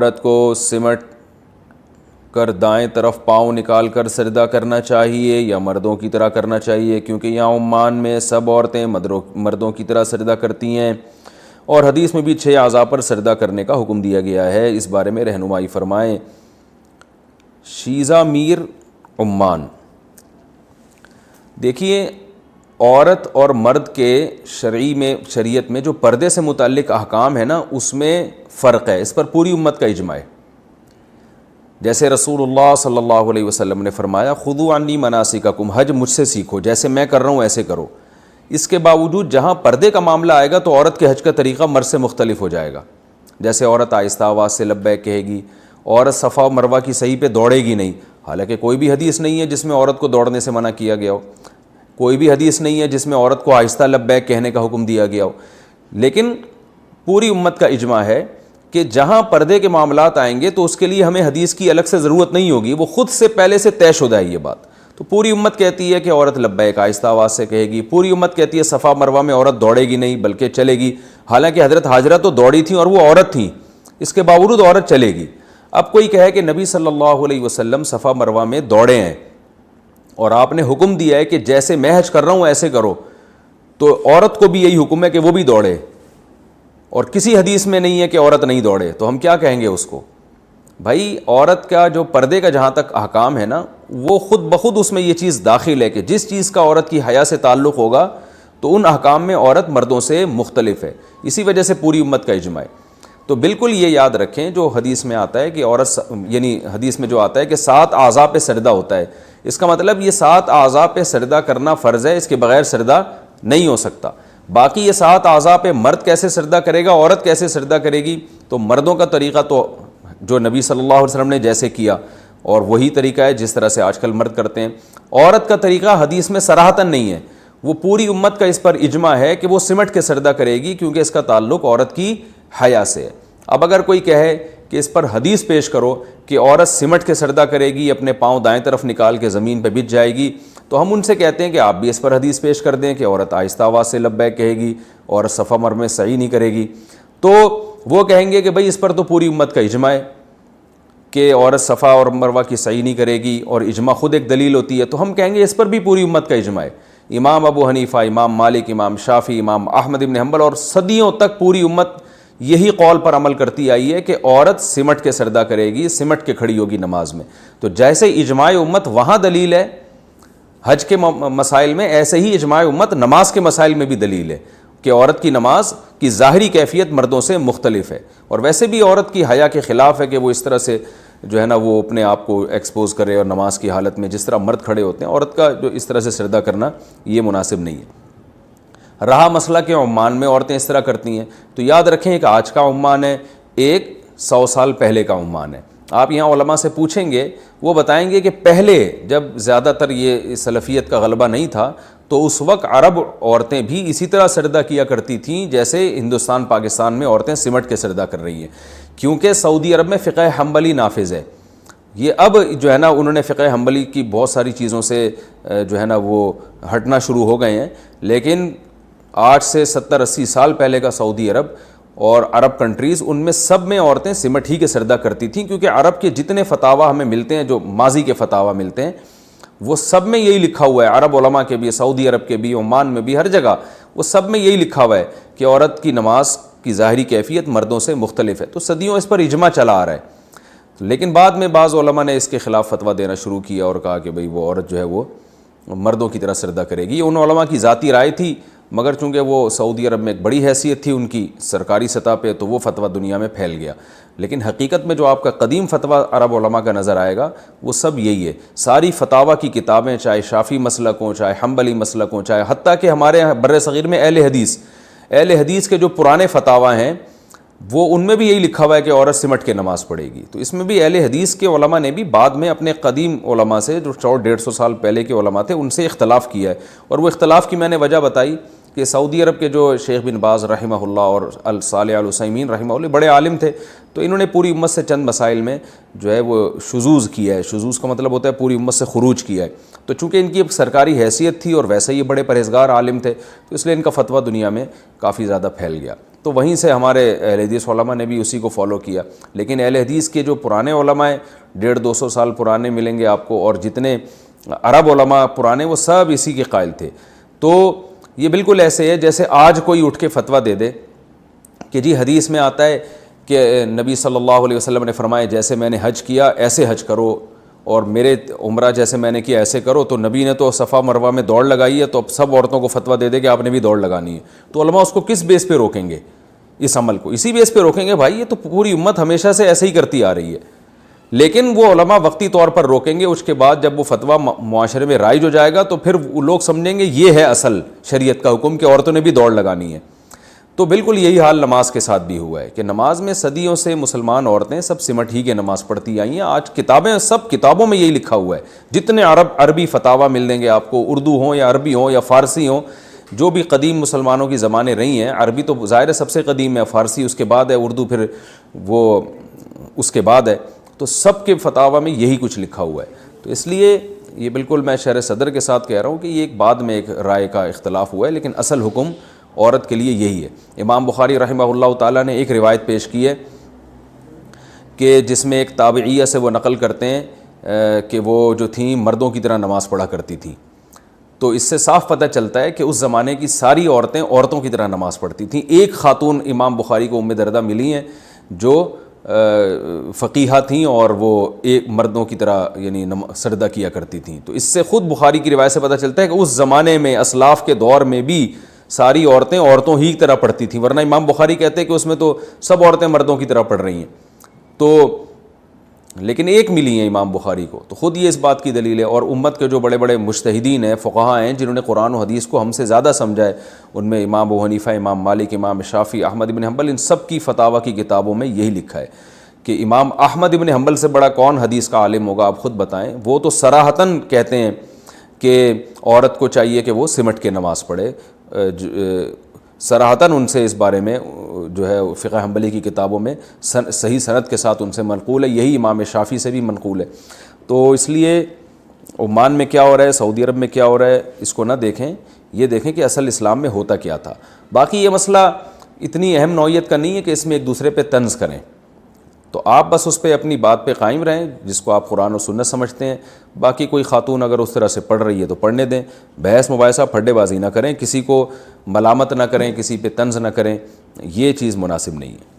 عورت کو سمٹ کر دائیں طرف پاؤں نکال کر سجدہ کرنا چاہیے یا مردوں کی طرح کرنا چاہیے؟ کیونکہ یہاں عمان میں سب عورتیں مردوں کی طرح سجدہ کرتی ہیں، اور حدیث میں بھی 6 اعضاء پر سجدہ کرنے کا حکم دیا گیا ہے، اس بارے میں رہنمائی فرمائیں۔ شیزہ میر عمان، دیکھیے عورت اور مرد کے شریعت میں جو پردے سے متعلق احکام ہے نا، اس میں فرق ہے، اس پر پوری امت کا اجماع ہے۔ جیسے رسول اللہ صلی اللہ علیہ وسلم نے فرمایا خذوا عنی مناسککم، حج مجھ سے سیکھو، جیسے میں کر رہا ہوں ایسے کرو۔ اس کے باوجود جہاں پردے کا معاملہ آئے گا تو عورت کے حج کا طریقہ مرد سے مختلف ہو جائے گا۔ جیسے عورت آہستہ آواز سے لبیک کہے گی، عورت صفا و مروہ کی صحیح پہ دوڑے گی نہیں، حالانکہ کوئی بھی حدیث نہیں ہے جس میں عورت کو دوڑنے سے منع کیا گیا ہو، کوئی بھی حدیث نہیں ہے جس میں عورت کو آہستہ لبیک کہنے کا حکم دیا گیا ہو، لیکن پوری امت کا اجماع ہے کہ جہاں پردے کے معاملات آئیں گے تو اس کے لیے ہمیں حدیث کی الگ سے ضرورت نہیں ہوگی، وہ خود سے پہلے سے طے شدہ ہے یہ بات۔ تو پوری امت کہتی ہے کہ عورت لبیک آہستہ آواز سے کہے گی، پوری امت کہتی ہے صفا مروہ میں عورت دوڑے گی نہیں بلکہ چلے گی، حالانکہ حضرت ہاجرہ تو دوڑی تھیں اور وہ عورت تھیں، اس کے باوجود عورت چلے گی۔ اب کوئی کہے کہ نبی صلی اللہ علیہ وسلم صفا مروہ میں دوڑے ہیں اور آپ نے حکم دیا ہے کہ جیسے میں حج کر رہا ہوں ایسے کرو، تو عورت کو بھی یہی حکم ہے کہ وہ بھی دوڑے، اور کسی حدیث میں نہیں ہے کہ عورت نہیں دوڑے، تو ہم کیا کہیں گے اس کو؟ بھائی عورت کا جو پردے کا جہاں تک احکام ہے نا، وہ خود بخود اس میں یہ چیز داخل ہے کہ جس چیز کا عورت کی حیا سے تعلق ہوگا تو ان احکام میں عورت مردوں سے مختلف ہے، اسی وجہ سے پوری امت کا اجماع ہے۔ تو بالکل یہ یاد رکھیں جو حدیث میں آتا ہے کہ عورت، یعنی حدیث میں جو آتا ہے کہ 7 اعضاء پہ سجدہ ہوتا ہے، اس کا مطلب یہ 7 اعضاء پہ سجدہ کرنا فرض ہے، اس کے بغیر سجدہ نہیں ہو سکتا۔ باقی یہ 7 اعضاء پہ مرد کیسے سجدہ کرے گا، عورت کیسے سجدہ کرے گی، تو مردوں کا طریقہ تو جو نبی صلی اللہ علیہ وسلم نے جیسے کیا اور وہی طریقہ ہے جس طرح سے آج کل مرد کرتے ہیں۔ عورت کا طریقہ حدیث میں صراحتاً نہیں ہے، وہ پوری امت کا اس پر اجماع ہے کہ وہ سمٹ کے سجدہ کرے گی کیونکہ اس کا تعلق عورت کی حیا سے ہے۔ اب اگر کوئی کہے کہ اس پر حدیث پیش کرو کہ عورت سمٹ کے سجدہ کرے گی، اپنے پاؤں دائیں طرف نکال کے زمین پہ بچھ جائے گی، تو ہم ان سے کہتے ہیں کہ آپ بھی اس پر حدیث پیش کر دیں کہ عورت آہستہ آواز سے لبیک کہے گی اور صفا مروہ میں سعی نہیں کرے گی، تو وہ کہیں گے کہ بھئی اس پر تو پوری امت کا اجماع ہے کہ عورت صفا اور مروہ کی سعی نہیں کرے گی، اور اجماع خود ایک دلیل ہوتی ہے، تو ہم کہیں گے اس پر بھی پوری امت کا اجماع ہے۔ امام ابو حنیفہ، امام مالک، امام شافعی، امام احمد بن حنبل اور صدیوں تک پوری امت یہی قول پر عمل کرتی آئی ہے کہ عورت سمٹ کے سجدہ کرے گی، سمٹ کے کھڑی ہوگی نماز میں۔ تو جیسے اجماع امت وہاں دلیل ہے حج کے مسائل میں، ایسے ہی اجماع امت نماز کے مسائل میں بھی دلیل ہے کہ عورت کی نماز کی ظاہری کیفیت مردوں سے مختلف ہے، اور ویسے بھی عورت کی حیا کے خلاف ہے کہ وہ اس طرح سے جو ہے نا وہ اپنے آپ کو ایکسپوز کرے، اور نماز کی حالت میں جس طرح مرد کھڑے ہوتے ہیں عورت کا جو اس طرح سے سجدہ کرنا یہ مناسب نہیں ہے۔ رہا مسئلہ کہ عمان میں عورتیں اس طرح کرتی ہیں، تو یاد رکھیں کہ آج کا عمان ہے، ایک 100 سال پہلے کا عمان ہے۔ آپ یہاں علماء سے پوچھیں گے، وہ بتائیں گے کہ پہلے جب زیادہ تر یہ سلفیت کا غلبہ نہیں تھا تو اس وقت عرب عورتیں بھی اسی طرح سجدہ کیا کرتی تھیں جیسے ہندوستان پاکستان میں عورتیں سمٹ کے سجدہ کر رہی ہیں، کیونکہ سعودی عرب میں فقہ حنبلی نافذ ہے۔ یہ اب جو ہے نا انہوں نے فقہ حنبلی کی بہت ساری چیزوں سے جو ہے نا وہ ہٹنا شروع ہو گئے ہیں، لیکن 8 سے 70-80 سال پہلے کا سعودی عرب اور عرب کنٹریز، ان میں سب میں عورتیں سمٹ ہی کے سجدہ کرتی تھیں، کیونکہ عرب کے جتنے فتاوی ہمیں ملتے ہیں، جو ماضی کے فتاوی ملتے ہیں، وہ سب میں یہی لکھا ہوا ہے، عرب علماء کے بھی، سعودی عرب کے بھی، عمان میں بھی، ہر جگہ وہ سب میں یہی لکھا ہوا ہے کہ عورت کی نماز کی ظاہری کیفیت مردوں سے مختلف ہے۔ تو صدیوں اس پر اجماع چلا آ رہا ہے، لیکن بعد میں بعض علماء نے اس کے خلاف فتویٰ دینا شروع کیا اور کہا کہ بھئی وہ عورت جو ہے وہ مردوں کی طرح سجدہ کرے گی۔ یہ ان علماء کی ذاتی رائے تھی، مگر چونکہ وہ سعودی عرب میں ایک بڑی حیثیت تھی ان کی سرکاری سطح پہ، تو وہ فتویٰ دنیا میں پھیل گیا۔ لیکن حقیقت میں جو آپ کا قدیم فتویٰ عرب علماء کا نظر آئے گا وہ سب یہی ہے۔ ساری فتاویٰ کی کتابیں، چاہے شافعی مسلک ہوں، چاہے حنبلی مسلک ہوں، چاہے حتیٰ کہ ہمارے یہاں بر صغیر میں اہل حدیث کے جو پرانے فتاویٰ ہیں وہ ان میں بھی یہی لکھا ہوا ہے کہ عورت سمٹ کے نماز پڑھے گی۔ تو اس میں بھی اہل حدیث کے علماء نے بھی بعد میں اپنے قدیم علماء سے، جو 150 سال پہلے کے علماء تھے، ان سے اختلاف کیا ہے، اور وہ اختلاف کی میں نے وجہ بتائی کہ سعودی عرب کے جو شیخ بن باز رحمہ اللہ اور صالح العثیمین رحمہ اللہ بڑے عالم تھے، تو انہوں نے پوری امت سے چند مسائل میں جو ہے وہ شذوذ کیا ہے۔ شذوذ کا مطلب ہوتا ہے پوری امت سے خروج کیا ہے۔ تو چونکہ ان کی ایک سرکاری حیثیت تھی اور ویسے ہی بڑے پرہیزگار عالم تھے، تو اس لیے ان کا فتویٰ دنیا میں کافی زیادہ پھیل گیا۔ تو وہیں سے ہمارے اہل حدیث علماء نے بھی اسی کو فالو کیا. لیکن اہل حدیث کے جو پرانے علماء ہیں 150-200 سال پرانے ملیں گے آپ کو, اور جتنے عرب علماء پرانے وہ سب اسی کے قائل تھے. تو یہ بالکل ایسے ہے جیسے آج کوئی اٹھ کے فتویٰ دے دے کہ جی حدیث میں آتا ہے کہ نبی صلی اللہ علیہ وسلم نے فرمایا جیسے میں نے حج کیا ایسے حج کرو, اور میرے عمرہ جیسے میں نے کیا ایسے کرو. تو نبی نے تو صفا مروہ میں دوڑ لگائی ہے, تو اب سب عورتوں کو فتویٰ دے دے کہ آپ نے بھی دوڑ لگانی ہے. تو علماء اس کو کس بیس پہ روکیں گے؟ اس عمل کو اسی بیس پہ روکیں گے بھائی یہ تو پوری امت ہمیشہ سے ایسے ہی کرتی آ رہی ہے. لیکن وہ علماء وقتی طور پر روکیں گے, اس کے بعد جب وہ فتویٰ معاشرے میں رائج ہو جائے گا تو پھر وہ لوگ سمجھیں گے یہ ہے اصل شریعت کا حکم کہ عورتوں نے بھی دوڑ لگانی ہے. تو بالکل یہی حال نماز کے ساتھ بھی ہوا ہے کہ نماز میں صدیوں سے مسلمان عورتیں سب سمٹ ہی کے نماز پڑھتی آئی ہیں. آج کتابیں سب کتابوں میں یہی لکھا ہوا ہے, جتنے عربی فتاویٰ مل دیں گے آپ کو, اردو ہوں یا عربی ہوں یا فارسی ہوں, جو بھی قدیم مسلمانوں کی زبانیں رہی ہیں. عربی تو ظاہر سب سے قدیم ہے, فارسی اس کے بعد ہے, اردو پھر وہ اس کے بعد ہے. تو سب کے فتاویٰ میں یہی کچھ لکھا ہوا ہے. تو اس لیے یہ بالکل میں شرح صدر کے ساتھ کہہ رہا ہوں کہ یہ ایک بعد میں ایک رائے کا اختلاف ہوا ہے, لیکن اصل حکم عورت کے لیے یہی ہے. امام بخاری رحمہ اللہ تعالیٰ نے ایک روایت پیش کی ہے کہ جس میں ایک تابعیہ سے وہ نقل کرتے ہیں کہ وہ جو تھیں مردوں کی طرح نماز پڑھا کرتی تھیں. تو اس سے صاف پتہ چلتا ہے کہ اس زمانے کی ساری عورتیں عورتوں کی طرح نماز پڑھتی تھیں. ایک خاتون امام بخاری کو ام دردہ ملی ہیں جو فقیہہ تھیں اور وہ ایک مردوں کی طرح یعنی سجدہ کیا کرتی تھیں. تو اس سے خود بخاری کی روایت سے پتہ چلتا ہے کہ اس زمانے میں اسلاف کے دور میں بھی ساری عورتیں عورتوں ہی کی طرح پڑھتی تھیں, ورنہ امام بخاری کہتے ہیں کہ اس میں تو سب عورتیں مردوں کی طرح پڑھ رہی ہیں. تو لیکن ایک ملی ہیں امام بخاری کو, تو خود یہ اس بات کی دلیل ہے. اور امت کے جو بڑے بڑے مجتہدین ہیں, فقہاء ہیں, جنہوں نے قرآن و حدیث کو ہم سے زیادہ سمجھا ہے, ان میں امام ابو حنیفہ, امام مالک, امام شافعی, احمد بن حنبل, ان سب کی فتاویٰ کی کتابوں میں یہی لکھا ہے کہ امام احمد بن حنبل سے بڑا کون حدیث کا عالم ہوگا, آپ خود بتائیں. وہ تو صراحتاً کہتے ہیں کہ عورت کو چاہیے کہ وہ سمٹ کے نماز پڑھے. صراحتاً ان سے اس بارے میں جو ہے فقہ حنبلی کی کتابوں میں صحیح سند کے ساتھ ان سے منقول ہے. یہی امام شافعی سے بھی منقول ہے. تو اس لیے عمان میں کیا ہو رہا ہے, سعودی عرب میں کیا ہو رہا ہے, اس کو نہ دیکھیں, یہ دیکھیں کہ اصل اسلام میں ہوتا کیا تھا. باقی یہ مسئلہ اتنی اہم نوعیت کا نہیں ہے کہ اس میں ایک دوسرے پہ طنز کریں. تو آپ بس اس پہ اپنی بات پہ قائم رہیں جس کو آپ قرآن و سنت سمجھتے ہیں. باقی کوئی خاتون اگر اس طرح سے پڑھ رہی ہے تو پڑھنے دیں. بحث مباحثہ پھڈے بازی نہ کریں, کسی کو ملامت نہ کریں, کسی پہ طنز نہ کریں, یہ چیز مناسب نہیں ہے.